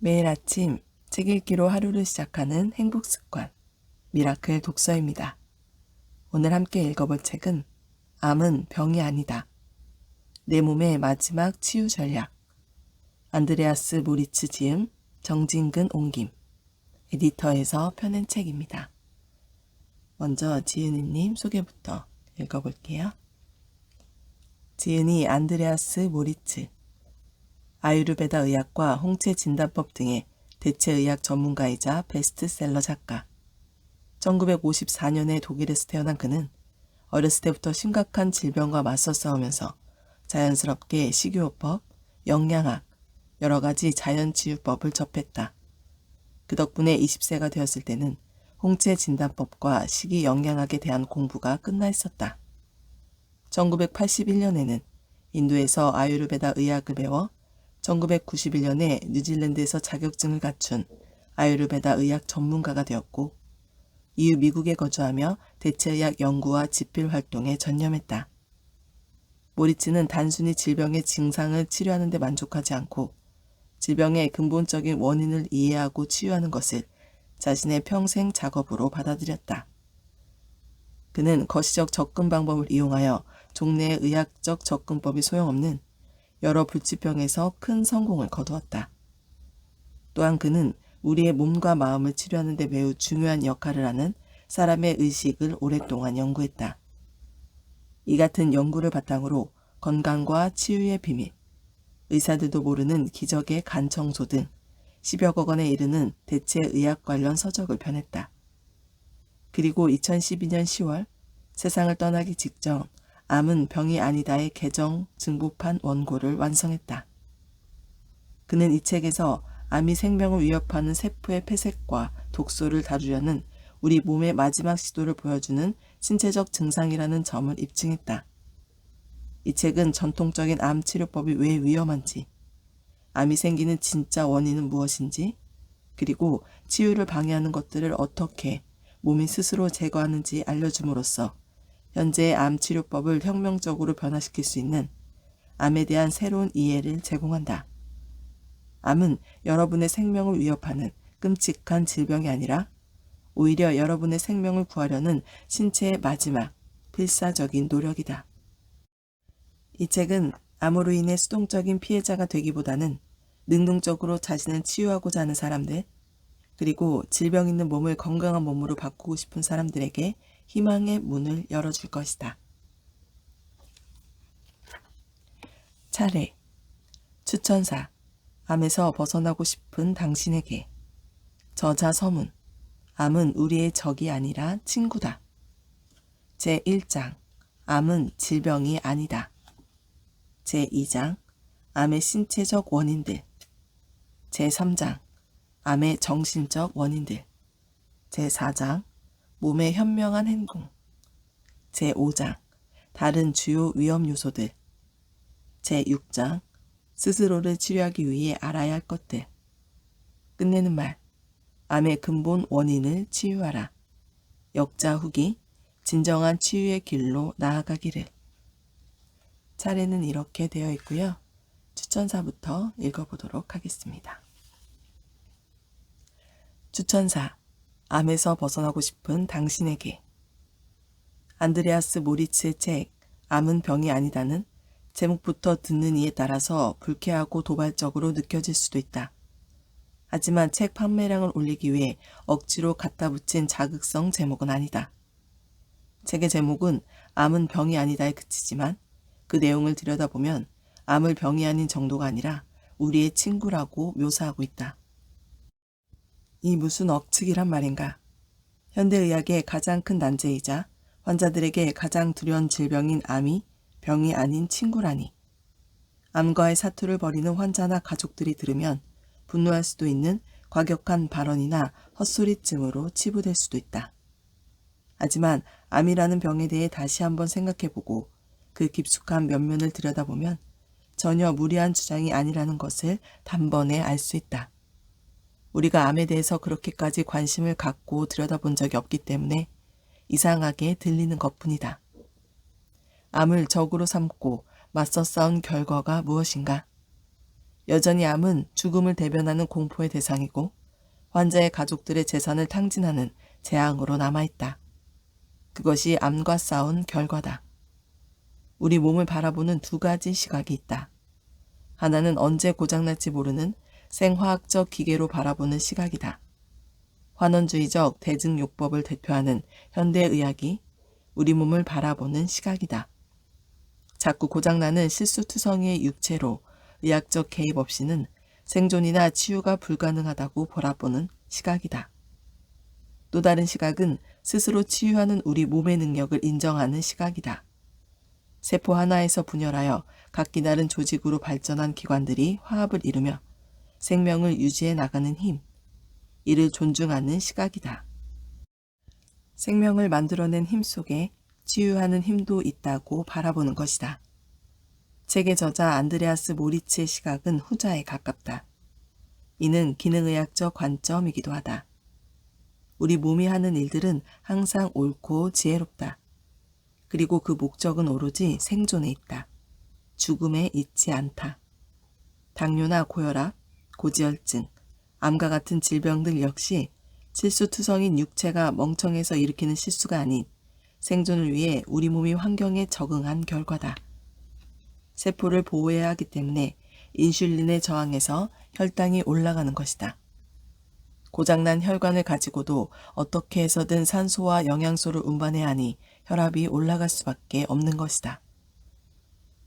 매일 아침 책 읽기로 하루를 시작하는 행복 습관, 미라클 독서입니다. 오늘 함께 읽어볼 책은 암은 병이 아니다. 내 몸의 마지막 치유 전략. 안드레아스 모리츠 지음, 정진근 옮김. 에디터에서 펴낸 책입니다. 먼저 지은이님 소개부터 읽어볼게요. 지은이 안드레아스 모리츠. 아유르베다 의학과 홍채 진단법 등의 대체의학 전문가이자 베스트셀러 작가. 1954년에 독일에서 태어난 그는 어렸을 때부터 심각한 질병과 맞서 싸우면서 자연스럽게 식이요법, 영양학, 여러 가지 자연치유법을 접했다. 그 덕분에 20세가 되었을 때는 홍채 진단법과 식이영양학에 대한 공부가 끝나 있었다. 1981년에는 인도에서 아유르베다 의학을 배워 1991년에 뉴질랜드에서 자격증을 갖춘 아유르베다 의학 전문가가 되었고, 이후 미국에 거주하며 대체의학 연구와 집필 활동에 전념했다. 모리츠는 단순히 질병의 증상을 치료하는 데 만족하지 않고 질병의 근본적인 원인을 이해하고 치유하는 것을 자신의 평생 작업으로 받아들였다. 그는 거시적 접근 방법을 이용하여 종래의 의학적 접근법이 소용없는 여러 불치병에서 큰 성공을 거두었다. 또한 그는 우리의 몸과 마음을 치료하는 데 매우 중요한 역할을 하는 사람의 의식을 오랫동안 연구했다. 이 같은 연구를 바탕으로 건강과 치유의 비밀, 의사들도 모르는 기적의 간 청소 등 10여억 원에 이르는 대체 의학 관련 서적을 펴냈다. 그리고 2012년 10월 세상을 떠나기 직전 암은 병이 아니다의 개정 증보판 원고를 완성했다. 그는 이 책에서 암이 생명을 위협하는 세포의 폐색과 독소를 다루려는 우리 몸의 마지막 시도를 보여주는 신체적 증상이라는 점을 입증했다. 이 책은 전통적인 암 치료법이 왜 위험한지, 암이 생기는 진짜 원인은 무엇인지, 그리고 치유를 방해하는 것들을 어떻게 몸이 스스로 제거하는지 알려줌으로써 현재의 암 치료법을 혁명적으로 변화시킬 수 있는 암에 대한 새로운 이해를 제공한다. 암은 여러분의 생명을 위협하는 끔찍한 질병이 아니라 오히려 여러분의 생명을 구하려는 신체의 마지막 필사적인 노력이다. 이 책은 암으로 인해 수동적인 피해자가 되기보다는 능동적으로 자신을 치유하고자 하는 사람들, 그리고 질병 있는 몸을 건강한 몸으로 바꾸고 싶은 사람들에게 희망의 문을 열어줄 것이다. 차례. 추천사. 암에서 벗어나고 싶은 당신에게. 저자 서문. 암은 우리의 적이 아니라 친구다. 제1장. 암은 질병이 아니다. 제2장. 암의 신체적 원인들. 제3장. 암의 정신적 원인들. 제4장. 몸의 현명한 행동. 제5장. 다른 주요 위험 요소들. 제6장. 스스로를 치료하기 위해 알아야 할 것들. 끝내는 말. 암의 근본 원인을 치유하라. 역자 후기. 진정한 치유의 길로 나아가기를. 차례는 이렇게 되어 있고요. 추천사부터 읽어보도록 하겠습니다. 추천사. 암에서 벗어나고 싶은 당신에게. 안드레아스 모리츠의 책 암은 병이 아니다는 제목부터 듣는 이에 따라서 불쾌하고 도발적으로 느껴질 수도 있다. 하지만 책 판매량을 올리기 위해 억지로 갖다 붙인 자극성 제목은 아니다. 책의 제목은 암은 병이 아니다에 그치지만 그 내용을 들여다보면 암을 병이 아닌 정도가 아니라 우리의 친구라고 묘사하고 있다. 이 무슨 억측이란 말인가. 현대의학의 가장 큰 난제이자 환자들에게 가장 두려운 질병인 암이 병이 아닌 친구라니. 암과의 사투를 벌이는 환자나 가족들이 들으면 분노할 수도 있는 과격한 발언이나 헛소리쯤으로 치부될 수도 있다. 하지만 암이라는 병에 대해 다시 한번 생각해보고 그 깊숙한 면면을 들여다보면 전혀 무리한 주장이 아니라는 것을 단번에 알 수 있다. 우리가 암에 대해서 그렇게까지 관심을 갖고 들여다본 적이 없기 때문에 이상하게 들리는 것뿐이다. 암을 적으로 삼고 맞서 싸운 결과가 무엇인가? 여전히 암은 죽음을 대변하는 공포의 대상이고 환자의 가족들의 재산을 탕진하는 재앙으로 남아있다. 그것이 암과 싸운 결과다. 우리 몸을 바라보는 두 가지 시각이 있다. 하나는 언제 고장날지 모르는 생화학적 기계로 바라보는 시각이다. 환원주의적 대증요법을 대표하는 현대의학이 우리 몸을 바라보는 시각이다. 자꾸 고장나는 실수투성이의 육체로 의학적 개입 없이는 생존이나 치유가 불가능하다고 바라보는 시각이다. 또 다른 시각은 스스로 치유하는 우리 몸의 능력을 인정하는 시각이다. 세포 하나에서 분열하여 각기 다른 조직으로 발전한 기관들이 화합을 이루며 생명을 유지해 나가는 힘, 이를 존중하는 시각이다. 생명을 만들어낸 힘 속에 치유하는 힘도 있다고 바라보는 것이다. 책의 저자 안드레아스 모리츠의 시각은 후자에 가깝다. 이는 기능의학적 관점이기도 하다. 우리 몸이 하는 일들은 항상 옳고 지혜롭다. 그리고 그 목적은 오로지 생존에 있다. 죽음에 있지 않다. 당뇨나 고혈압, 고지혈증, 암과 같은 질병들 역시 실수투성인 육체가 멍청해서 일으키는 실수가 아닌 생존을 위해 우리 몸이 환경에 적응한 결과다. 세포를 보호해야 하기 때문에 인슐린에 저항해서 혈당이 올라가는 것이다. 고장난 혈관을 가지고도 어떻게 해서든 산소와 영양소를 운반해야 하니 혈압이 올라갈 수밖에 없는 것이다.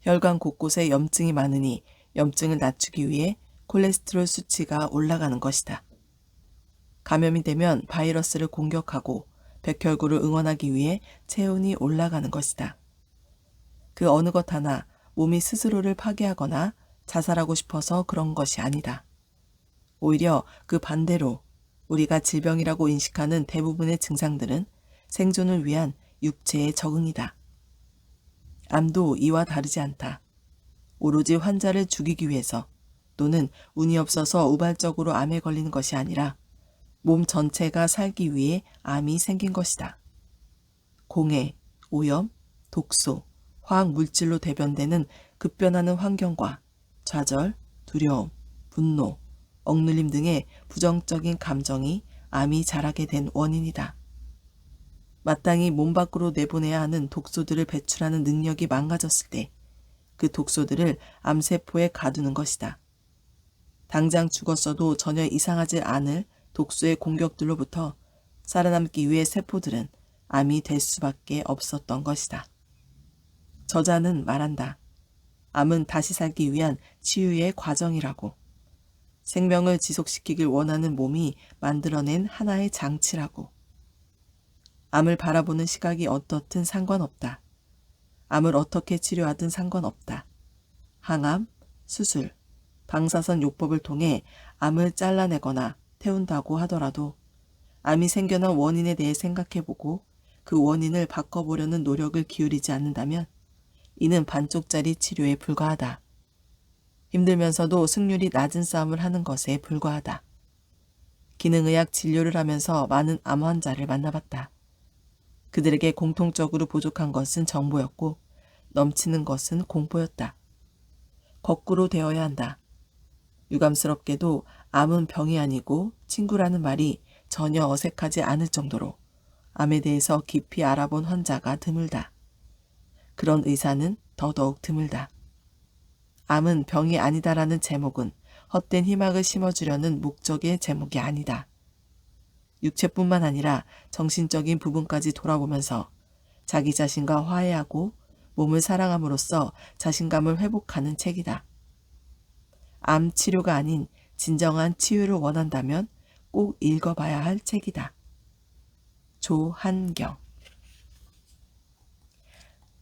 혈관 곳곳에 염증이 많으니 염증을 낮추기 위해 콜레스테롤 수치가 올라가는 것이다. 감염이 되면 바이러스를 공격하고 백혈구를 응원하기 위해 체온이 올라가는 것이다. 그 어느 것 하나 몸이 스스로를 파괴하거나 자살하고 싶어서 그런 것이 아니다. 오히려 그 반대로 우리가 질병이라고 인식하는 대부분의 증상들은 생존을 위한 육체의 적응이다. 암도 이와 다르지 않다. 오로지 환자를 죽이기 위해서 또는 운이 없어서 우발적으로 암에 걸리는 것이 아니라 몸 전체가 살기 위해 암이 생긴 것이다. 공해, 오염, 독소, 화학물질로 대변되는 급변하는 환경과 좌절, 두려움, 분노, 억눌림 등의 부정적인 감정이 암이 자라게 된 원인이다. 마땅히 몸 밖으로 내보내야 하는 독소들을 배출하는 능력이 망가졌을 때 그 독소들을 암세포에 가두는 것이다. 당장 죽었어도 전혀 이상하지 않을 독소의 공격들로부터 살아남기 위해 세포들은 암이 될 수밖에 없었던 것이다. 저자는 말한다. 암은 다시 살기 위한 치유의 과정이라고. 생명을 지속시키길 원하는 몸이 만들어낸 하나의 장치라고. 암을 바라보는 시각이 어떻든 상관없다. 암을 어떻게 치료하든 상관없다. 항암, 수술, 방사선 요법을 통해 암을 잘라내거나 태운다고 하더라도 암이 생겨난 원인에 대해 생각해보고 그 원인을 바꿔보려는 노력을 기울이지 않는다면 이는 반쪽짜리 치료에 불과하다. 힘들면서도 승률이 낮은 싸움을 하는 것에 불과하다. 기능의학 진료를 하면서 많은 암 환자를 만나봤다. 그들에게 공통적으로 부족한 것은 정보였고 넘치는 것은 공포였다. 거꾸로 되어야 한다. 유감스럽게도 암은 병이 아니고 친구라는 말이 전혀 어색하지 않을 정도로 암에 대해서 깊이 알아본 환자가 드물다. 그런 의사는 더더욱 드물다. 암은 병이 아니다라는 제목은 헛된 희망을 심어주려는 목적의 제목이 아니다. 육체뿐만 아니라 정신적인 부분까지 돌아보면서 자기 자신과 화해하고 몸을 사랑함으로써 자신감을 회복하는 책이다. 암 치료가 아닌 진정한 치유를 원한다면 꼭 읽어봐야 할 책이다. 조한경.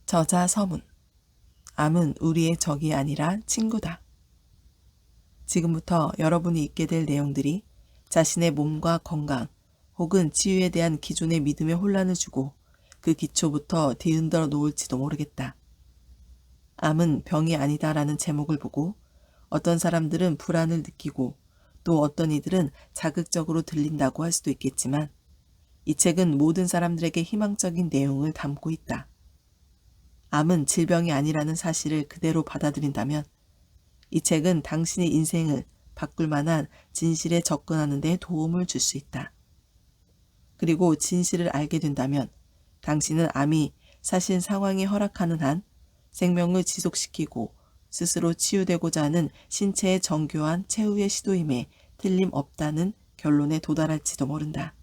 저자 서문. 암은 우리의 적이 아니라 친구다. 지금부터 여러분이 읽게 될 내용들이 자신의 몸과 건강 혹은 치유에 대한 기존의 믿음에 혼란을 주고 그 기초부터 뒤흔들어 놓을지도 모르겠다. 암은 병이 아니다라는 제목을 보고 어떤 사람들은 불안을 느끼고 또 어떤 이들은 자극적으로 들린다고 할 수도 있겠지만 이 책은 모든 사람들에게 희망적인 내용을 담고 있다. 암은 질병이 아니라는 사실을 그대로 받아들인다면 이 책은 당신의 인생을 바꿀 만한 진실에 접근하는 데 도움을 줄 수 있다. 그리고 진실을 알게 된다면 당신은 암이 사실 상황이 허락하는 한 생명을 지속시키고 스스로 치유되고자 하는 신체의 정교한 최후의 시도임에 틀림없다는 결론에 도달할지도 모른다.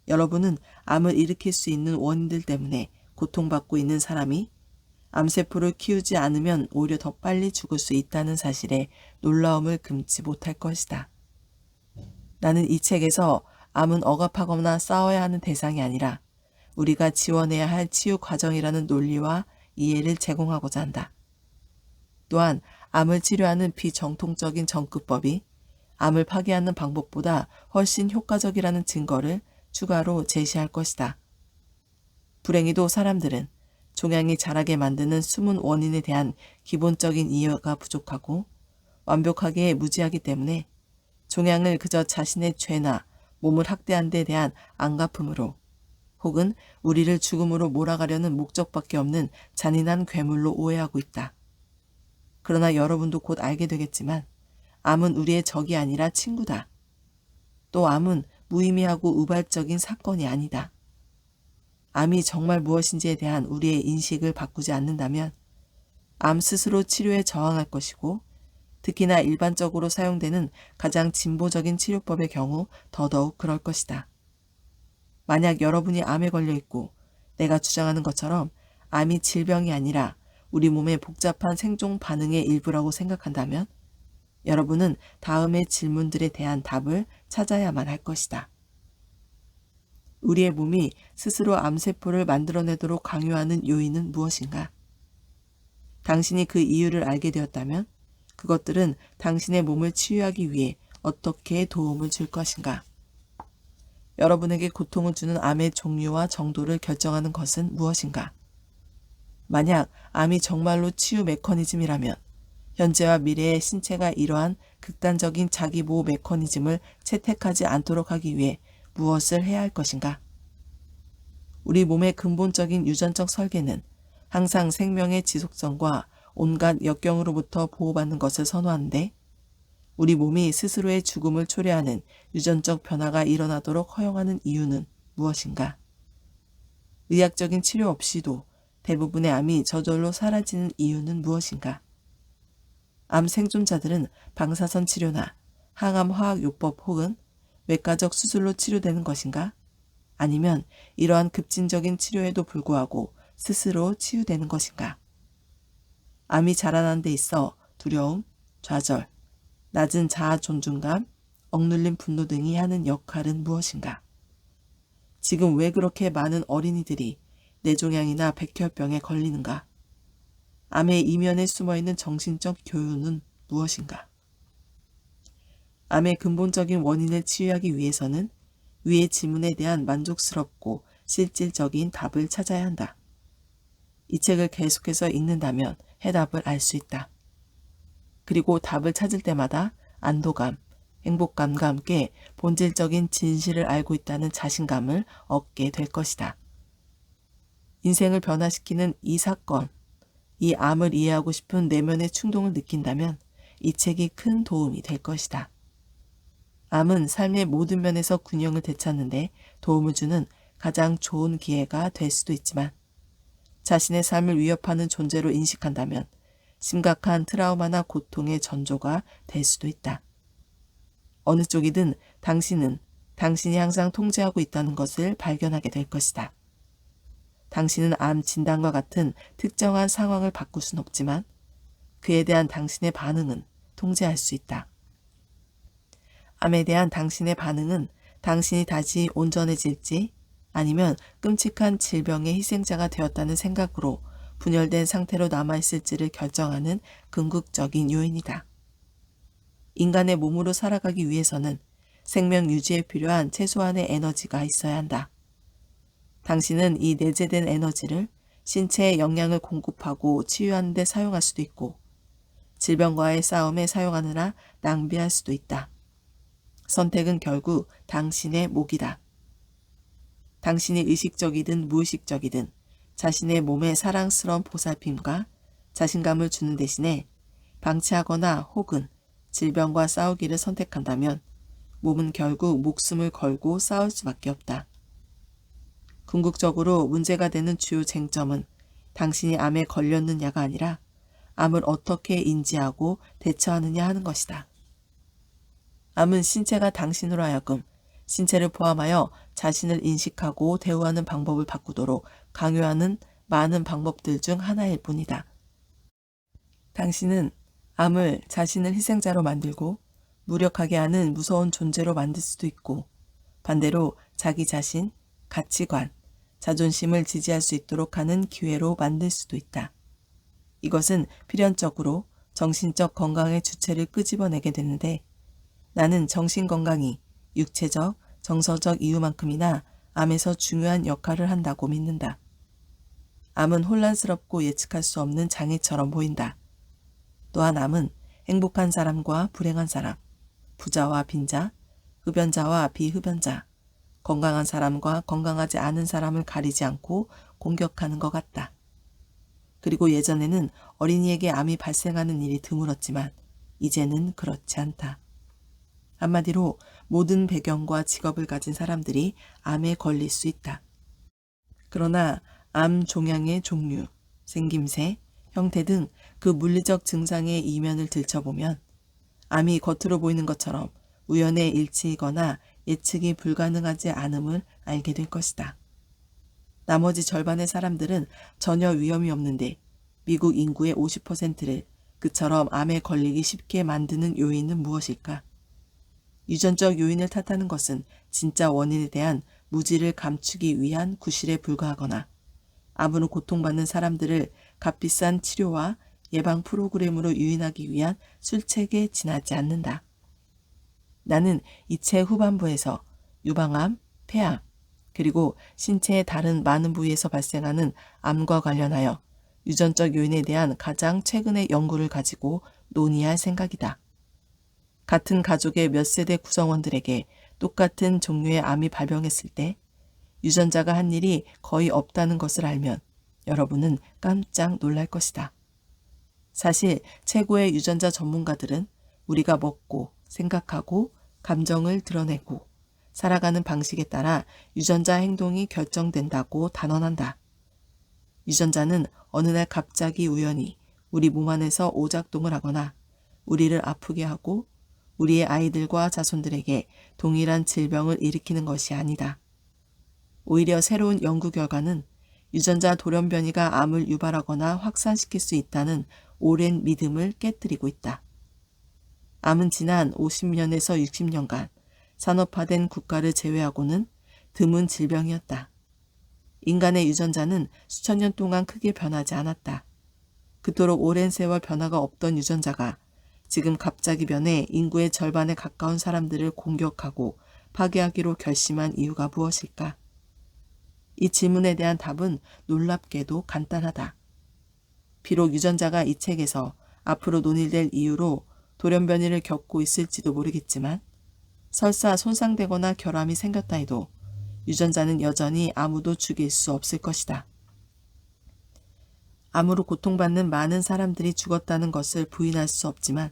여러분은 암을 일으킬 수 있는 원인들 때문에 고통받고 있는 사람이 암세포를 키우지 않으면 오히려 더 빨리 죽을 수 있다는 사실에 놀라움을 금치 못할 것이다. 나는 이 책에서 암은 억압하거나 싸워야 하는 대상이 아니라 우리가 지원해야 할 치유 과정이라는 논리와 이해를 제공하고자 한다. 또한 암을 치료하는 비정통적인 전구법이 암을 파괴하는 방법보다 훨씬 효과적이라는 증거를 추가로 제시할 것이다. 불행히도 사람들은 종양이 자라게 만드는 숨은 원인에 대한 기본적인 이해가 부족하고 완벽하게 무지하기 때문에 종양을 그저 자신의 죄나 몸을 학대한 데 대한 안갚음으로 혹은 우리를 죽음으로 몰아가려는 목적밖에 없는 잔인한 괴물로 오해하고 있다. 그러나 여러분도 곧 알게 되겠지만 암은 우리의 적이 아니라 친구다. 또 암은 무의미하고 우발적인 사건이 아니다. 암이 정말 무엇인지에 대한 우리의 인식을 바꾸지 않는다면 암 스스로 치료에 저항할 것이고 특히나 일반적으로 사용되는 가장 진보적인 치료법의 경우 더더욱 그럴 것이다. 만약 여러분이 암에 걸려 있고 내가 주장하는 것처럼 암이 질병이 아니라 우리 몸의 복잡한 생존 반응의 일부라고 생각한다면 여러분은 다음의 질문들에 대한 답을 찾아야만 할 것이다. 우리의 몸이 스스로 암세포를 만들어내도록 강요하는 요인은 무엇인가? 당신이 그 이유를 알게 되었다면 그것들은 당신의 몸을 치유하기 위해 어떻게 도움을 줄 것인가? 여러분에게 고통을 주는 암의 종류와 정도를 결정하는 것은 무엇인가? 만약 암이 정말로 치유 메커니즘이라면 현재와 미래의 신체가 이러한 극단적인 자기보호 메커니즘을 채택하지 않도록 하기 위해 무엇을 해야 할 것인가? 우리 몸의 근본적인 유전적 설계는 항상 생명의 지속성과 온갖 역경으로부터 보호받는 것을 선호하는데 우리 몸이 스스로의 죽음을 초래하는 유전적 변화가 일어나도록 허용하는 이유는 무엇인가? 의학적인 치료 없이도 대부분의 암이 저절로 사라지는 이유는 무엇인가? 암 생존자들은 방사선 치료나 항암 화학요법 혹은 외과적 수술로 치료되는 것인가? 아니면 이러한 급진적인 치료에도 불구하고 스스로 치유되는 것인가? 암이 자라난 데 있어 두려움, 좌절, 낮은 자아 존중감, 억눌린 분노 등이 하는 역할은 무엇인가? 지금 왜 그렇게 많은 어린이들이 뇌종양이나 백혈병에 걸리는가? 암의 이면에 숨어있는 정신적 교훈은 무엇인가? 암의 근본적인 원인을 치유하기 위해서는 위의 질문에 대한 만족스럽고 실질적인 답을 찾아야 한다. 이 책을 계속해서 읽는다면 해답을 알 수 있다. 그리고 답을 찾을 때마다 안도감, 행복감과 함께 본질적인 진실을 알고 있다는 자신감을 얻게 될 것이다. 인생을 변화시키는 이 사건, 이 암을 이해하고 싶은 내면의 충동을 느낀다면 이 책이 큰 도움이 될 것이다. 암은 삶의 모든 면에서 균형을 되찾는데 도움을 주는 가장 좋은 기회가 될 수도 있지만 자신의 삶을 위협하는 존재로 인식한다면 심각한 트라우마나 고통의 전조가 될 수도 있다. 어느 쪽이든 당신은 당신이 항상 통제하고 있다는 것을 발견하게 될 것이다. 당신은 암 진단과 같은 특정한 상황을 바꿀 순 없지만 그에 대한 당신의 반응은 통제할 수 있다. 암에 대한 당신의 반응은 당신이 다시 온전해질지 아니면 끔찍한 질병의 희생자가 되었다는 생각으로 분열된 상태로 남아있을지를 결정하는 궁극적인 요인이다. 인간의 몸으로 살아가기 위해서는 생명 유지에 필요한 최소한의 에너지가 있어야 한다. 당신은 이 내재된 에너지를 신체에 영양을 공급하고 치유하는 데 사용할 수도 있고 질병과의 싸움에 사용하느라 낭비할 수도 있다. 선택은 결국 당신의 몫이다. 당신이 의식적이든 무의식적이든 자신의 몸에 사랑스러운 보살핌과 자신감을 주는 대신에 방치하거나 혹은 질병과 싸우기를 선택한다면 몸은 결국 목숨을 걸고 싸울 수밖에 없다. 궁극적으로 문제가 되는 주요 쟁점은 당신이 암에 걸렸느냐가 아니라 암을 어떻게 인지하고 대처하느냐 하는 것이다. 암은 신체가 당신으로 하여금 신체를 포함하여 자신을 인식하고 대우하는 방법을 바꾸도록 강요하는 많은 방법들 중 하나일 뿐이다. 당신은 암을 자신을 희생자로 만들고 무력하게 하는 무서운 존재로 만들 수도 있고, 반대로 자기 자신, 가치관, 자존심을 지지할 수 있도록 하는 기회로 만들 수도 있다. 이것은 필연적으로 정신적 건강의 주체를 끄집어내게 되는데, 나는 정신건강이 육체적, 정서적 이유만큼이나 암에서 중요한 역할을 한다고 믿는다. 암은 혼란스럽고 예측할 수 없는 장애처럼 보인다. 또한 암은 행복한 사람과 불행한 사람, 부자와 빈자, 흡연자와 비흡연자, 건강한 사람과 건강하지 않은 사람을 가리지 않고 공격하는 것 같다. 그리고 예전에는 어린이에게 암이 발생하는 일이 드물었지만 이제는 그렇지 않다. 한마디로 모든 배경과 직업을 가진 사람들이 암에 걸릴 수 있다. 그러나 암 종양의 종류, 생김새, 형태 등 그 물리적 증상의 이면을 들춰보면 암이 겉으로 보이는 것처럼 우연의 일치이거나 예측이 불가능하지 않음을 알게 될 것이다. 나머지 절반의 사람들은 전혀 위험이 없는데 미국 인구의 50%를 그처럼 암에 걸리기 쉽게 만드는 요인은 무엇일까? 유전적 요인을 탓하는 것은 진짜 원인에 대한 무지를 감추기 위한 구실에 불과하거나 암으로 고통받는 사람들을 값비싼 치료와 예방 프로그램으로 유인하기 위한 술책에 지나지 않는다. 나는 이 책 후반부에서 유방암, 폐암, 그리고 신체의 다른 많은 부위에서 발생하는 암과 관련하여 유전적 요인에 대한 가장 최근의 연구를 가지고 논의할 생각이다. 같은 가족의 몇 세대 구성원들에게 똑같은 종류의 암이 발병했을 때 유전자가 한 일이 거의 없다는 것을 알면 여러분은 깜짝 놀랄 것이다. 사실 최고의 유전자 전문가들은 우리가 먹고 생각하고 감정을 드러내고 살아가는 방식에 따라 유전자 행동이 결정된다고 단언한다. 유전자는 어느 날 갑자기 우연히 우리 몸 안에서 오작동을 하거나 우리를 아프게 하고 우리의 아이들과 자손들에게 동일한 질병을 일으키는 것이 아니다. 오히려 새로운 연구 결과는 유전자 돌연변이가 암을 유발하거나 확산시킬 수 있다는 오랜 믿음을 깨뜨리고 있다. 암은 지난 50년에서 60년간 산업화된 국가를 제외하고는 드문 질병이었다. 인간의 유전자는 수천 년 동안 크게 변하지 않았다. 그토록 오랜 세월 변화가 없던 유전자가 지금 갑자기 변해 인구의 절반에 가까운 사람들을 공격하고 파괴하기로 결심한 이유가 무엇일까? 이 질문에 대한 답은 놀랍게도 간단하다. 비록 유전자가 이 책에서 앞으로 논의될 이유로 돌연변이를 겪고 있을지도 모르겠지만 설사 손상되거나 결함이 생겼다 해도 유전자는 여전히 아무도 죽일 수 없을 것이다. 암으로 고통받는 많은 사람들이 죽었다는 것을 부인할 수 없지만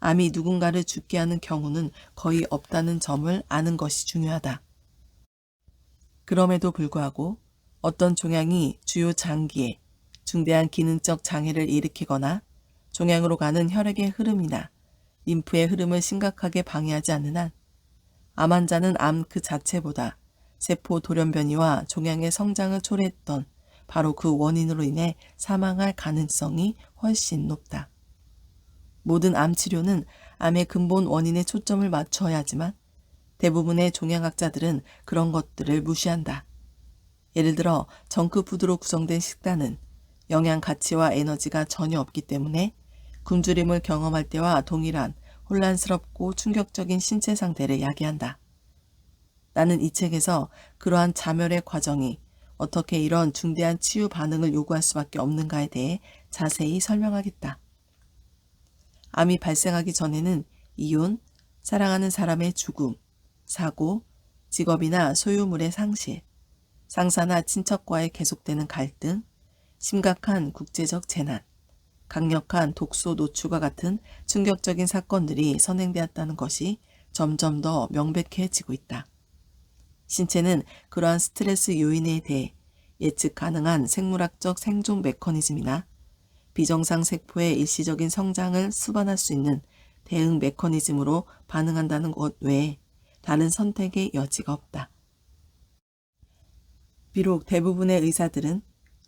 암이 누군가를 죽게 하는 경우는 거의 없다는 점을 아는 것이 중요하다. 그럼에도 불구하고 어떤 종양이 주요 장기에 중대한 기능적 장애를 일으키거나 종양으로 가는 혈액의 흐름이나 림프의 흐름을 심각하게 방해하지 않는 한 암 환자는 암 그 자체보다 세포 돌연변이와 종양의 성장을 초래했던 바로 그 원인으로 인해 사망할 가능성이 훨씬 높다. 모든 암 치료는 암의 근본 원인에 초점을 맞춰야 하지만 대부분의 종양학자들은 그런 것들을 무시한다. 예를 들어 정크푸드로 구성된 식단은 영양 가치와 에너지가 전혀 없기 때문에 굶주림을 경험할 때와 동일한 혼란스럽고 충격적인 신체 상태를 야기한다. 나는 이 책에서 그러한 자멸의 과정이 어떻게 이런 중대한 치유 반응을 요구할 수밖에 없는가에 대해 자세히 설명하겠다. 암이 발생하기 전에는 이혼, 사랑하는 사람의 죽음, 사고, 직업이나 소유물의 상실, 상사나 친척과의 계속되는 갈등, 심각한 국제적 재난, 강력한 독소 노출과 같은 충격적인 사건들이 선행되었다는 것이 점점 더 명백해지고 있다. 신체는 그러한 스트레스 요인에 대해 예측 가능한 생물학적 생존 메커니즘이나 비정상 세포의 일시적인 성장을 수반할 수 있는 대응 메커니즘으로 반응한다는 것 외에 다른 선택의 여지가 없다. 비록 대부분의 의사들은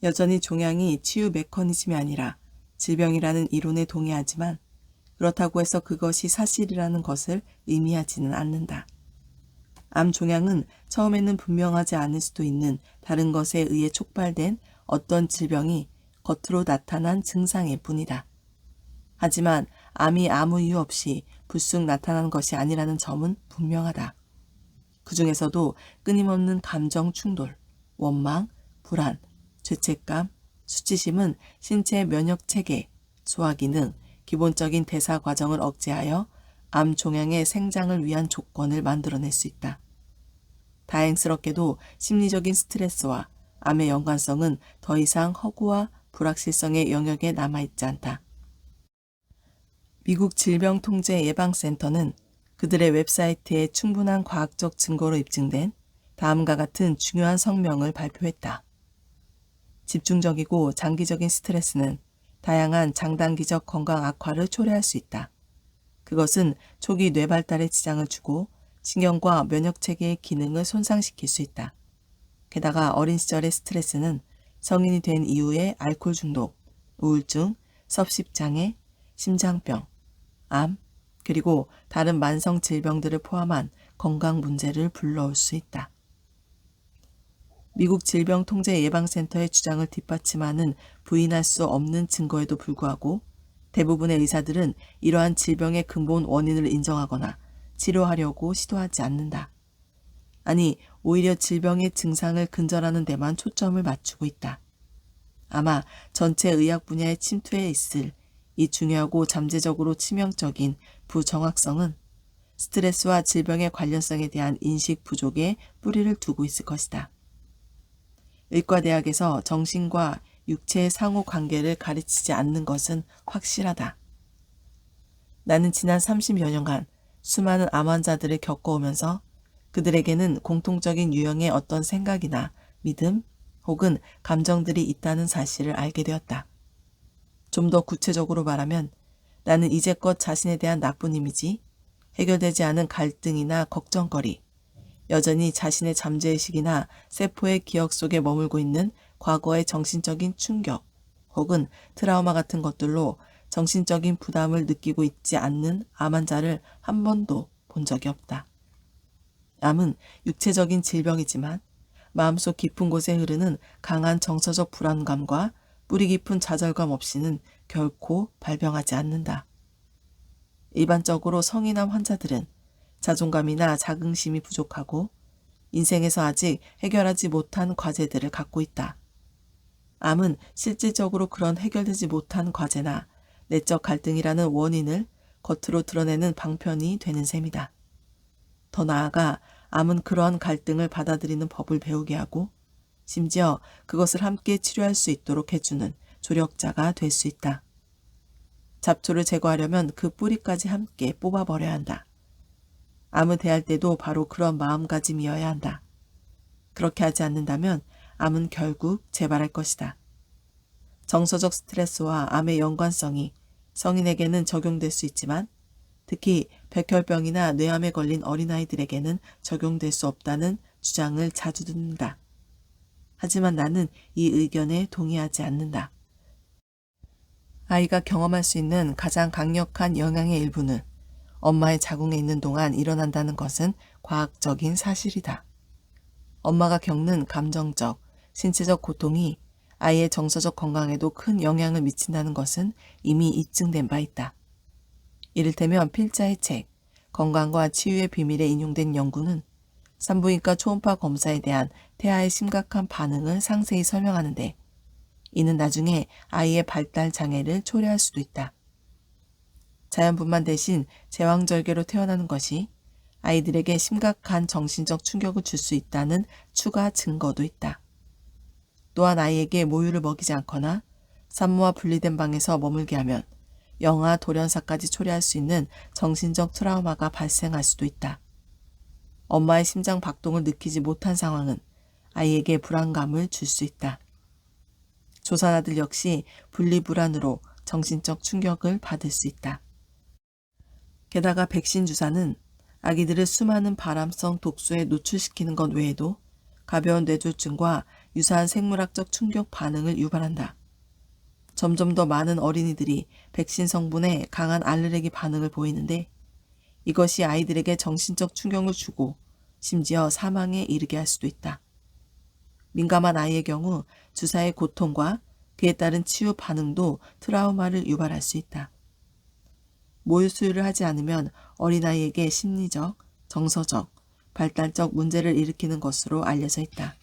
여전히 종양이 치유 메커니즘이 아니라 질병이라는 이론에 동의하지만 그렇다고 해서 그것이 사실이라는 것을 의미하지는 않는다. 암 종양은 처음에는 분명하지 않을 수도 있는 다른 것에 의해 촉발된 어떤 질병이 겉으로 나타난 증상일 뿐이다. 하지만 암이 아무 이유 없이 불쑥 나타난 것이 아니라는 점은 분명하다. 그 중에서도 끊임없는 감정 충돌, 원망, 불안, 죄책감, 수치심은 신체의 면역체계, 소화기능, 기본적인 대사 과정을 억제하여 암 종양의 생장을 위한 조건을 만들어낼 수 있다. 다행스럽게도 심리적인 스트레스와 암의 연관성은 더 이상 허구와 불확실성의 영역에 남아있지 않다. 미국 질병통제예방센터는 그들의 웹사이트에 충분한 과학적 증거로 입증된 다음과 같은 중요한 성명을 발표했다. 집중적이고 장기적인 스트레스는 다양한 장단기적 건강 악화를 초래할 수 있다. 그것은 초기 뇌발달에 지장을 주고 신경과 면역체계의 기능을 손상시킬 수 있다. 게다가 어린 시절의 스트레스는 성인이 된 이후에 알코올 중독, 우울증, 섭식장애, 심장병, 암, 그리고 다른 만성 질병들을 포함한 건강 문제를 불러올 수 있다. 미국 질병통제예방센터의 주장을 뒷받침하는 부인할 수 없는 증거에도 불구하고 대부분의 의사들은 이러한 질병의 근본 원인을 인정하거나 치료하려고 시도하지 않는다. 아니, 오히려 질병의 증상을 근절하는 데만 초점을 맞추고 있다. 아마 전체 의학 분야의 침투에 있을 이 중요하고 잠재적으로 치명적인 부정확성은 스트레스와 질병의 관련성에 대한 인식 부족에 뿌리를 두고 있을 것이다. 의과대학에서 정신과 육체의 상호 관계를 가르치지 않는 것은 확실하다. 나는 지난 30여 년간 수많은 암 환자들을 겪어오면서 그들에게는 공통적인 유형의 어떤 생각이나 믿음 혹은 감정들이 있다는 사실을 알게 되었다. 좀 더 구체적으로 말하면 나는 이제껏 자신에 대한 나쁜 이미지, 해결되지 않은 갈등이나 걱정거리, 여전히 자신의 잠재의식이나 세포의 기억 속에 머물고 있는 과거의 정신적인 충격 혹은 트라우마 같은 것들로 정신적인 부담을 느끼고 있지 않는 암 환자를 한 번도 본 적이 없다. 암은 육체적인 질병이지만 마음속 깊은 곳에 흐르는 강한 정서적 불안감과 뿌리 깊은 좌절감 없이는 결코 발병하지 않는다. 일반적으로 성인암 환자들은 자존감이나 자긍심이 부족하고 인생에서 아직 해결하지 못한 과제들을 갖고 있다. 암은 실질적으로 그런 해결되지 못한 과제나 내적 갈등이라는 원인을 겉으로 드러내는 방편이 되는 셈이다. 더 나아가 암은 그러한 갈등을 받아들이는 법을 배우게 하고 심지어 그것을 함께 치료할 수 있도록 해주는 조력자가 될 수 있다. 잡초를 제거하려면 그 뿌리까지 함께 뽑아버려야 한다. 암을 대할 때도 바로 그런 마음가짐이어야 한다. 그렇게 하지 않는다면 암은 결국 재발할 것이다. 정서적 스트레스와 암의 연관성이 성인에게는 적용될 수 있지만 특히 백혈병이나 뇌암에 걸린 어린아이들에게는 적용될 수 없다는 주장을 자주 듣는다. 하지만 나는 이 의견에 동의하지 않는다. 아이가 경험할 수 있는 가장 강력한 영향의 일부는 엄마의 자궁에 있는 동안 일어난다는 것은 과학적인 사실이다. 엄마가 겪는 감정적, 신체적 고통이 아이의 정서적 건강에도 큰 영향을 미친다는 것은 이미 입증된 바 있다. 이를테면 필자의 책, 건강과 치유의 비밀에 인용된 연구는 산부인과 초음파 검사에 대한 태아의 심각한 반응을 상세히 설명하는데 이는 나중에 아이의 발달 장애를 초래할 수도 있다. 자연분만 대신 제왕절개로 태어나는 것이 아이들에게 심각한 정신적 충격을 줄 수 있다는 추가 증거도 있다. 또한 아이에게 모유를 먹이지 않거나 산모와 분리된 방에서 머물게 하면 영아, 돌연사까지 초래할 수 있는 정신적 트라우마가 발생할 수도 있다. 엄마의 심장 박동을 느끼지 못한 상황은 아이에게 불안감을 줄 수 있다. 조산아들 역시 분리불안으로 정신적 충격을 받을 수 있다. 게다가 백신 주사는 아기들을 수많은 발암성 독소에 노출시키는 것 외에도 가벼운 뇌졸중과 유사한 생물학적 충격 반응을 유발한다. 점점 더 많은 어린이들이 백신 성분에 강한 알레르기 반응을 보이는데 이것이 아이들에게 정신적 충격을 주고 심지어 사망에 이르게 할 수도 있다. 민감한 아이의 경우 주사의 고통과 그에 따른 치유 반응도 트라우마를 유발할 수 있다. 모유 수유를 하지 않으면 어린아이에게 심리적, 정서적, 발달적 문제를 일으키는 것으로 알려져 있다.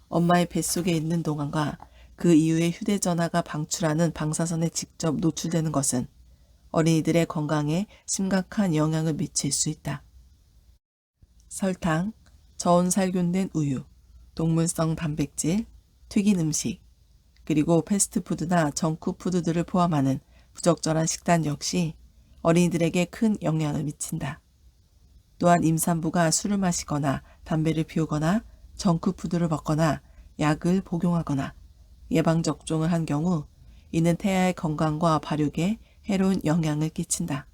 엄마의 뱃속에 있는 동안과 그 이후에 휴대전화가 방출하는 방사선에 직접 노출되는 것은 어린이들의 건강에 심각한 영향을 미칠 수 있다. 설탕, 저온 살균된 우유, 동물성 단백질, 튀긴 음식, 그리고 패스트푸드나 정크푸드들을 포함하는 부적절한 식단 역시 어린이들에게 큰 영향을 미친다. 또한 임산부가 술을 마시거나 담배를 피우거나 정크푸드를 먹거나 약을 복용하거나 예방접종을 한 경우 이는 태아의 건강과 발육에 해로운 영향을 끼친다.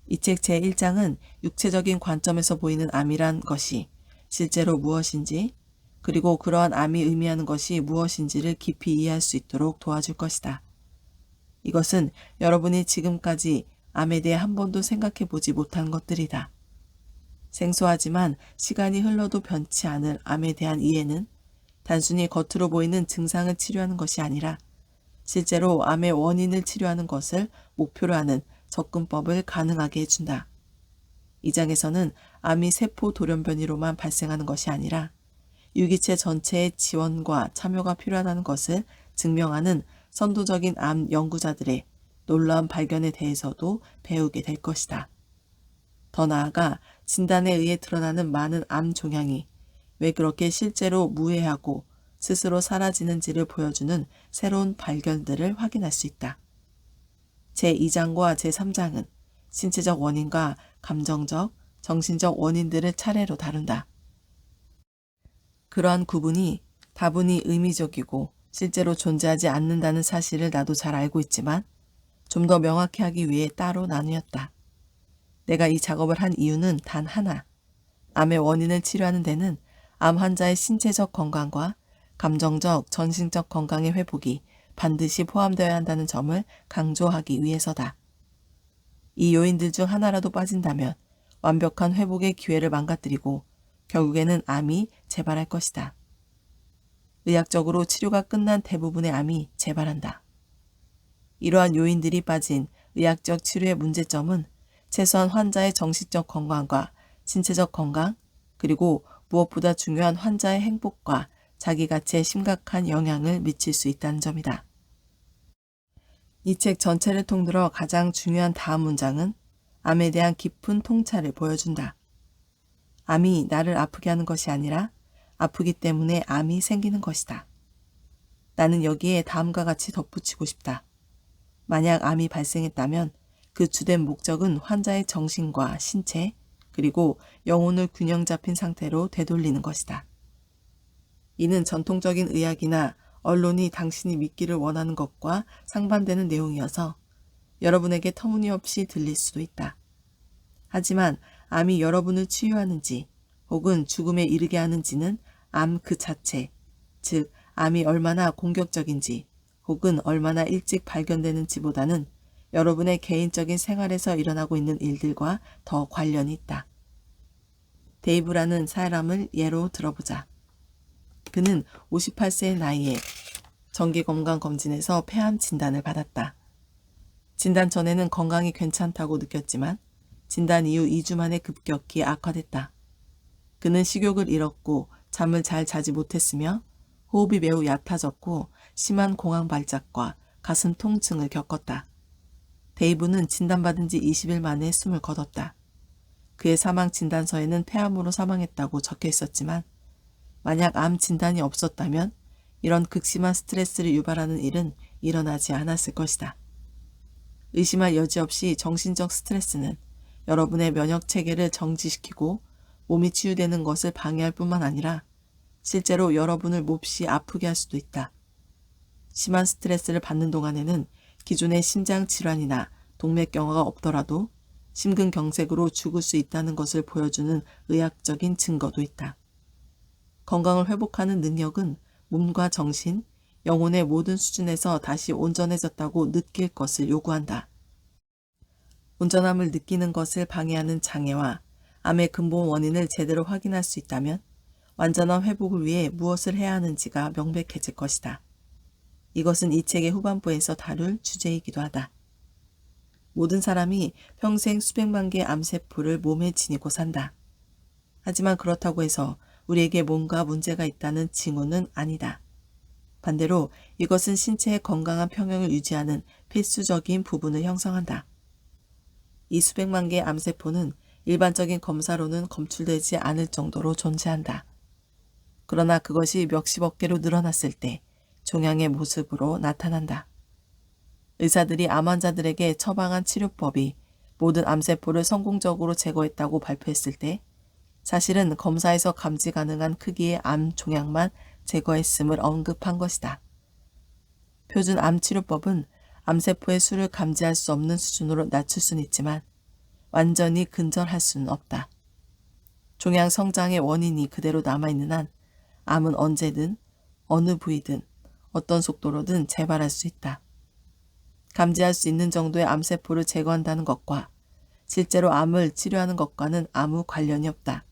이 책 제1장은 육체적인 관점에서 보이는 암이란 것이 실제로 무엇인지 그리고 그러한 암이 의미하는 것이 무엇인지를 깊이 이해할 수 있도록 도와줄 것이다. 이것은 여러분이 지금까지 암에 대해 한 번도 생각해 보지 못한 것들이다. 생소하지만 시간이 흘러도 변치 않을 암에 대한 이해는 단순히 겉으로 보이는 증상을 치료하는 것이 아니라 실제로 암의 원인을 치료하는 것을 목표로 하는 접근법을 가능하게 해준다. 이 장에서는 암이 세포 돌연변이로만 발생하는 것이 아니라 유기체 전체의 지원과 참여가 필요하다는 것을 증명하는 선도적인 암 연구자들의 놀라운 발견에 대해서도 배우게 될 것이다. 더 나아가 진단에 의해 드러나는 많은 암 종양이 왜 그렇게 실제로 무해하고 스스로 사라지는지를 보여주는 새로운 발견들을 확인할 수 있다. 제2장과 제3장은 신체적 원인과 감정적, 정신적 원인들을 차례로 다룬다. 그러한 구분이 다분히 의미적이고 실제로 존재하지 않는다는 사실을 나도 잘 알고 있지만 좀 더 명확히 하기 위해 따로 나누었다. 내가 이 작업을 한 이유는 단 하나. 암의 원인을 치료하는 데는 암 환자의 신체적 건강과 감정적, 정신적 건강의 회복이 반드시 포함되어야 한다는 점을 강조하기 위해서다. 이 요인들 중 하나라도 빠진다면 완벽한 회복의 기회를 망가뜨리고 결국에는 암이 재발할 것이다. 의학적으로 치료가 끝난 대부분의 암이 재발한다. 이러한 요인들이 빠진 의학적 치료의 문제점은 최소한 환자의 정신적 건강과 신체적 건강, 그리고 무엇보다 중요한 환자의 행복과 자기 가치에 심각한 영향을 미칠 수 있다는 점이다. 이 책 전체를 통틀어 가장 중요한 다음 문장은 암에 대한 깊은 통찰을 보여준다. 암이 나를 아프게 하는 것이 아니라 아프기 때문에 암이 생기는 것이다. 나는 여기에 다음과 같이 덧붙이고 싶다. 만약 암이 발생했다면 그 주된 목적은 환자의 정신과 신체, 그리고 영혼을 균형 잡힌 상태로 되돌리는 것이다. 이는 전통적인 의학이나 언론이 당신이 믿기를 원하는 것과 상반되는 내용이어서 여러분에게 터무니없이 들릴 수도 있다. 하지만 암이 여러분을 치유하는지 혹은 죽음에 이르게 하는지는 암 그 자체, 즉 암이 얼마나 공격적인지 혹은 얼마나 일찍 발견되는지보다는 여러분의 개인적인 생활에서 일어나고 있는 일들과 더 관련이 있다. 데이브라는 사람을 예로 들어보자. 그는 58세의 나이에 정기건강검진에서 폐암 진단을 받았다. 진단 전에는 건강이 괜찮다고 느꼈지만 진단 이후 2주 만에 급격히 악화됐다. 그는 식욕을 잃었고 잠을 잘 자지 못했으며 호흡이 매우 얕아졌고 심한 공황 발작과 가슴 통증을 겪었다. 데이브는 진단받은 지 20일 만에 숨을 거뒀다. 그의 사망 진단서에는 폐암으로 사망했다고 적혀 있었지만 만약 암 진단이 없었다면 이런 극심한 스트레스를 유발하는 일은 일어나지 않았을 것이다. 의심할 여지 없이 정신적 스트레스는 여러분의 면역 체계를 정지시키고 몸이 치유되는 것을 방해할 뿐만 아니라 실제로 여러분을 몹시 아프게 할 수도 있다. 심한 스트레스를 받는 동안에는 기존의 심장 질환이나 동맥경화가 없더라도 심근경색으로 죽을 수 있다는 것을 보여주는 의학적인 증거도 있다. 건강을 회복하는 능력은 몸과 정신, 영혼의 모든 수준에서 다시 온전해졌다고 느낄 것을 요구한다. 온전함을 느끼는 것을 방해하는 장애와 암의 근본 원인을 제대로 확인할 수 있다면 완전한 회복을 위해 무엇을 해야 하는지가 명백해질 것이다. 이것은 이 책의 후반부에서 다룰 주제이기도 하다. 모든 사람이 평생 수백만 개의 암세포를 몸에 지니고 산다. 하지만 그렇다고 해서 우리에게 뭔가 문제가 있다는 징후는 아니다. 반대로 이것은 신체의 건강한 평형을 유지하는 필수적인 부분을 형성한다. 이 수백만 개의 암세포는 일반적인 검사로는 검출되지 않을 정도로 존재한다. 그러나 그것이 몇십억 개로 늘어났을 때 종양의 모습으로 나타난다. 의사들이 암 환자들에게 처방한 치료법이 모든 암세포를 성공적으로 제거했다고 발표했을 때 사실은 검사에서 감지 가능한 크기의 암 종양만 제거했음을 언급한 것이다. 표준 암 치료법은 암세포의 수를 감지할 수 없는 수준으로 낮출 수는 있지만 완전히 근절할 수는 없다. 종양 성장의 원인이 그대로 남아있는 한 암은 언제든 어느 부위든 어떤 속도로든 재발할 수 있다. 감지할 수 있는 정도의 암세포를 제거한다는 것과 실제로 암을 치료하는 것과는 아무 관련이 없다.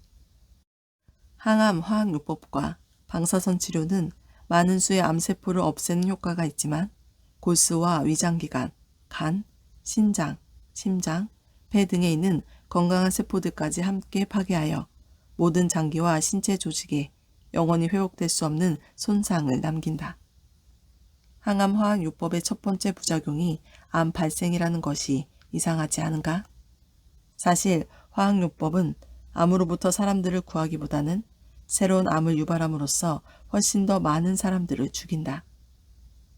항암 화학요법과 방사선 치료는 많은 수의 암세포를 없애는 효과가 있지만 골수와 위장기관, 간, 신장, 심장, 폐 등에 있는 건강한 세포들까지 함께 파괴하여 모든 장기와 신체 조직에 영원히 회복될 수 없는 손상을 남긴다. 항암 화학요법의 첫 번째 부작용이 암 발생이라는 것이 이상하지 않은가? 사실 화학요법은 암으로부터 사람들을 구하기보다는 새로운 암을 유발함으로써 훨씬 더 많은 사람들을 죽인다.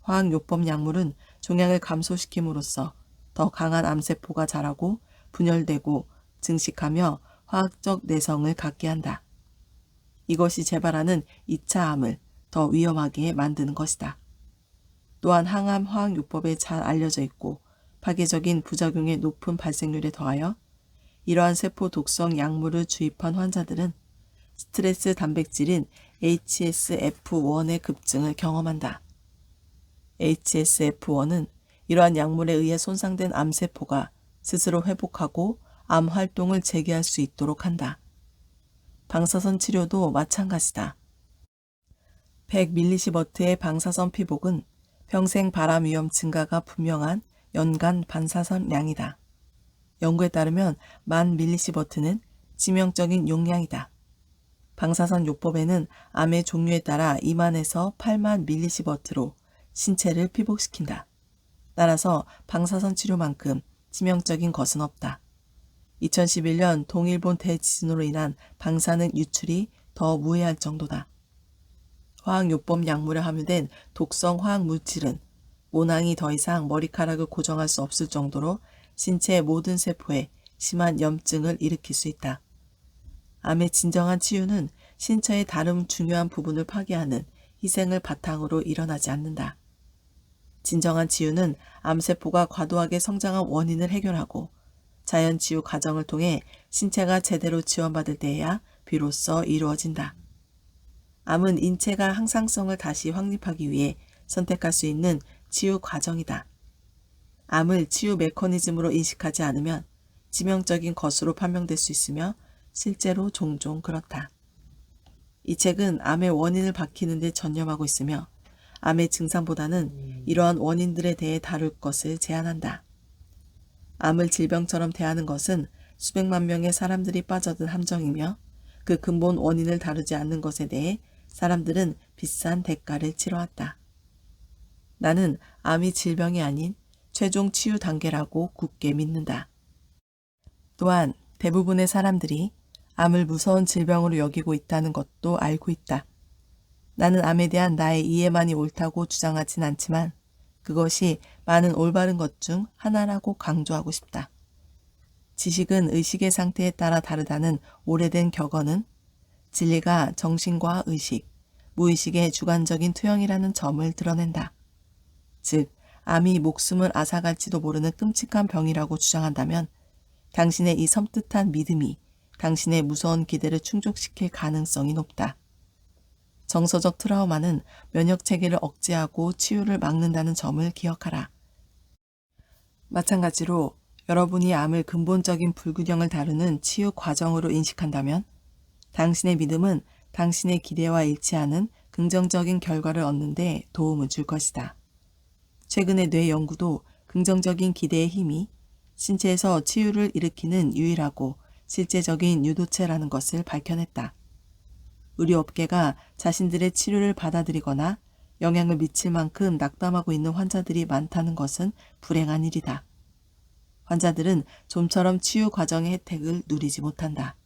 화학요법 약물은 종양을 감소시킴으로써 더 강한 암세포가 자라고 분열되고 증식하며 화학적 내성을 갖게 한다. 이것이 재발하는 2차 암을 더 위험하게 만드는 것이다. 또한 항암 화학요법에 잘 알려져 있고 파괴적인 부작용의 높은 발생률에 더하여 이러한 세포 독성 약물을 주입한 환자들은 스트레스 단백질인 HSF1의 급증을 경험한다. HSF1은 이러한 약물에 의해 손상된 암세포가 스스로 회복하고 암 활동을 재개할 수 있도록 한다. 방사선 치료도 마찬가지다. 100mS의 방사선 피복은 평생 발암 위험 증가가 분명한 연간 반사선량이다. 연구에 따르면 1000mS는 치명적인 용량이다. 방사선 요법에는 암의 종류에 따라 2만에서 8만 mS로 신체를 피복시킨다. 따라서 방사선 치료만큼 치명적인 것은 없다. 2011년 동일본 대지진으로 인한 방사능 유출이 더 무해할 정도다. 화학요법 약물에 함유된 독성 화학물질은 모낭이 더 이상 머리카락을 고정할 수 없을 정도로 신체의 모든 세포에 심한 염증을 일으킬 수 있다. 암의 진정한 치유는 신체의 다른 중요한 부분을 파괴하는 희생을 바탕으로 일어나지 않는다. 진정한 치유는 암세포가 과도하게 성장한 원인을 해결하고 자연치유 과정을 통해 신체가 제대로 지원받을 때에야 비로소 이루어진다. 암은 인체가 항상성을 다시 확립하기 위해 선택할 수 있는 치유 과정이다. 암을 치유 메커니즘으로 인식하지 않으면致命적인 것으로 판명될 수 있으며 실제로 종종 그렇다. 이 책은 암의 원인을 밝히는 데 전념하고 있으며 암의 증상보다는 이러한 원인들에 대해 다룰 것을 제안한다. 암을 질병처럼 대하는 것은 수백만 명의 사람들이 빠져든 함정이며 그 근본 원인을 다루지 않는 것에 대해 사람들은 비싼 대가를 치러왔다. 나는 암이 질병이 아닌 최종 치유 단계라고 굳게 믿는다. 또한 대부분의 사람들이 암을 무서운 질병으로 여기고 있다는 것도 알고 있다. 나는 암에 대한 나의 이해만이 옳다고 주장하진 않지만 그것이 많은 올바른 것 중 하나라고 강조하고 싶다. 지식은 의식의 상태에 따라 다르다는 오래된 격언은 진리가 정신과 의식, 무의식의 주관적인 투영이라는 점을 드러낸다. 즉, 암이 목숨을 앗아갈지도 모르는 끔찍한 병이라고 주장한다면 당신의 이 섬뜩한 믿음이 당신의 무서운 기대를 충족시킬 가능성이 높다. 정서적 트라우마는 면역체계를 억제하고 치유를 막는다는 점을 기억하라. 마찬가지로 여러분이 암을 근본적인 불균형을 다루는 치유 과정으로 인식한다면 당신의 믿음은 당신의 기대와 일치하는 긍정적인 결과를 얻는 데 도움을 줄 것이다. 최근의 뇌 연구도 긍정적인 기대의 힘이 신체에서 치유를 일으키는 유일하고 실제적인 유도체라는 것을 밝혀냈다. 의료업계가 자신들의 치료를 받아들이거나 영향을 미칠 만큼 낙담하고 있는 환자들이 많다는 것은 불행한 일이다. 환자들은 좀처럼 치유 과정의 혜택을 누리지 못한다.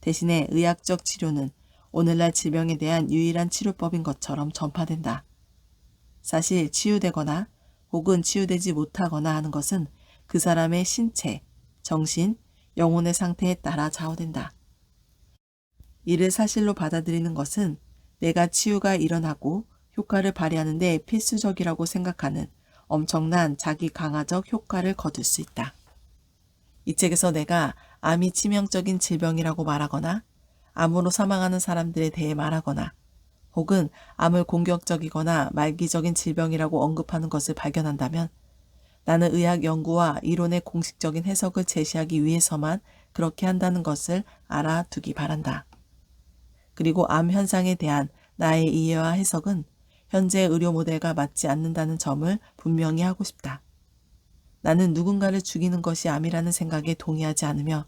대신에 의학적 치료는 오늘날 질병에 대한 유일한 치료법인 것처럼 전파된다. 사실 치유되거나 혹은 치유되지 못하거나 하는 것은 그 사람의 신체, 정신, 영혼의 상태에 따라 좌우된다. 이를 사실로 받아들이는 것은 내가 치유가 일어나고 효과를 발휘하는 데 필수적이라고 생각하는 엄청난 자기 강화적 효과를 거둘 수 있다. 이 책에서 내가 암이 치명적인 질병이라고 말하거나 암으로 사망하는 사람들에 대해 말하거나 혹은 암을 공격적이거나 말기적인 질병이라고 언급하는 것을 발견한다면 나는 의학 연구와 이론의 공식적인 해석을 제시하기 위해서만 그렇게 한다는 것을 알아두기 바란다. 그리고 암 현상에 대한 나의 이해와 해석은 현재 의료 모델과 맞지 않는다는 점을 분명히 하고 싶다. 나는 누군가를 죽이는 것이 암이라는 생각에 동의하지 않으며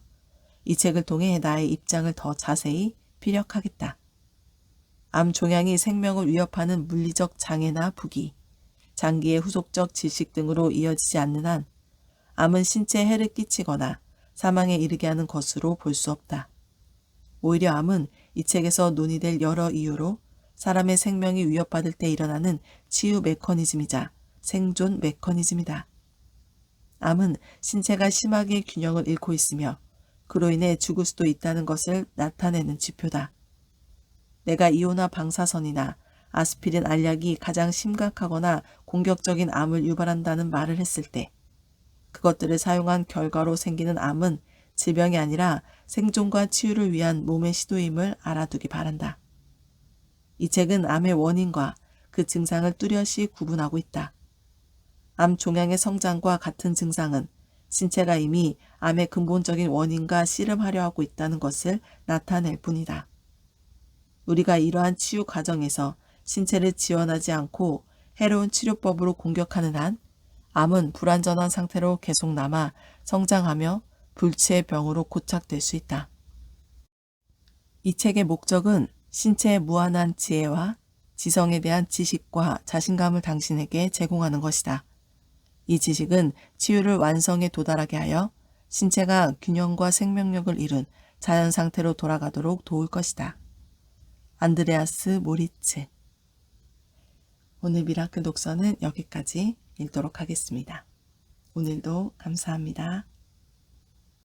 이 책을 통해 나의 입장을 더 자세히 피력하겠다. 암 종양이 생명을 위협하는 물리적 장애나 부기, 장기의 후속적 질식 등으로 이어지지 않는 한 암은 신체에 해를 끼치거나 사망에 이르게 하는 것으로 볼 수 없다. 오히려 암은 이 책에서 논의될 여러 이유로 사람의 생명이 위협받을 때 일어나는 치유 메커니즘이자 생존 메커니즘이다. 암은 신체가 심하게 균형을 잃고 있으며 그로 인해 죽을 수도 있다는 것을 나타내는 지표다. 내가 이오나 방사선이나 아스피린 알약이 가장 심각하거나 공격적인 암을 유발한다는 말을 했을 때 그것들을 사용한 결과로 생기는 암은 질병이 아니라 생존과 치유를 위한 몸의 시도임을 알아두기 바란다. 이 책은 암의 원인과 그 증상을 뚜렷이 구분하고 있다. 암 종양의 성장과 같은 증상은 신체가 이미 암의 근본적인 원인과 씨름하려 하고 있다는 것을 나타낼 뿐이다. 우리가 이러한 치유 과정에서 신체를 지원하지 않고 해로운 치료법으로 공격하는 한 암은 불완전한 상태로 계속 남아 성장하며 불치의 병으로 고착될 수 있다. 이 책의 목적은 신체의 무한한 지혜와 지성에 대한 지식과 자신감을 당신에게 제공하는 것이다. 이 지식은 치유를 완성에 도달하게 하여 신체가 균형과 생명력을 잃은 자연 상태로 돌아가도록 도울 것이다. 안드레아스 모리츠. 오늘 미라클 독서는 여기까지 읽도록 하겠습니다. 오늘도 감사합니다.